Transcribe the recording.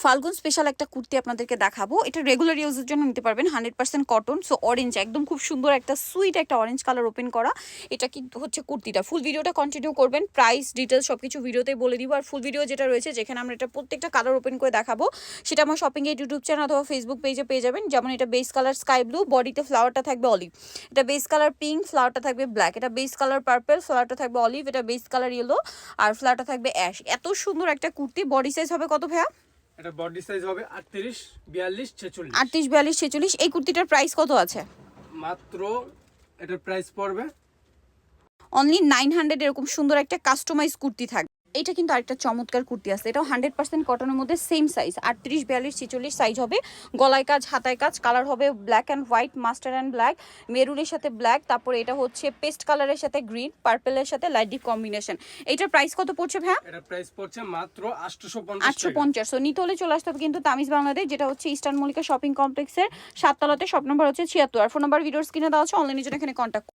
ফাল্গুন special একটা কুর্তি আপনাদেরকে দেখাবো। এটা রেগুলার ইউজের জন্য নিতে পারবেন, 100% কটন। সো অরেঞ্জ, একদম খুব সুন্দর একটা সুইট একটা অরেঞ্জ কালার ওপেন করা। এটা কিন্তু হচ্ছে কুর্তিটা। ফুল ভিডিওটা কন্টিনিউ করবেন, প্রাইস ডিটেলস সবকিছু ভিডিওতেই বলে দিব। আর ফুল ভিডিও যেটা রয়েছে, যেখানে আমরা এটা প্রত্যেকটা কালার ওপেন করে দেখাবো, সেটা আমার শপিং এর ইউটিউব চ্যানেল অথবা ফেসবুক পেজে পেয়ে যাবেন। যেমন এটা বেস কালার স্কাই ব্লু, বডিতে ফ্লাওয়ারটা থাকবে অলিভ। এটা বেস কালার পিঙ্ক, ফ্লাওয়ারটা থাকবে ব্ল্যাক। এটা বেস কালার পার্পল, ফ্লাওয়ারটা থাকবে অলিভ। এটা বেস কালার ইয়েলো আর ফ্লাওয়ারটা থাকবে অ্যাশ। এত সুন্দর একটা কুর্তি। বডি সাইজ হবে কত ভাইয়া? এটা বডি সাইজ হবে 38 42 46। 38 42 46। এই কুর্তিটার প্রাইস কত আছে? মাত্র এটার প্রাইস পড়বে অনলি 900। এরকম সুন্দর একটা কাস্টমাইজ কুর্তি থাকবে। এটা কিন্তু আরেকটা চমৎকার কুর্তি আছে, এটাও 100% কটনের মধ্যে, সেম সাইজ 38 42 46 সাইজ হবে। গলায় কাজ, হাতায় কাজ, কালার হবে black and white, master and black, মেরুনের সাথে ব্ল্যাক, তারপরে এটা হচ্ছে পেস্ট কালারের সাথে গ্রিন, পার্পলের সাথে লাইট ডিপ কম্বিনেশন। এটার প্রাইস কত পড়ছে ভাইয়া? এটার প্রাইস পড়ছে মাত্র 850 850। সো নিতে হলে চলে আসতে হবে কিন্তু তামিজ বাংলাদেশ, যেটা হচ্ছে ইস্টার্ন মল্লিকা শপিং কমপ্লেক্সের 7 তলাতে, শপ নম্বর হচ্ছে 76। আর ফোন নাম্বার ভিডিওর স্ক্রিনে দেওয়া আছে, অনলাইনের জন্য এখানে কন্ট্যাক্ট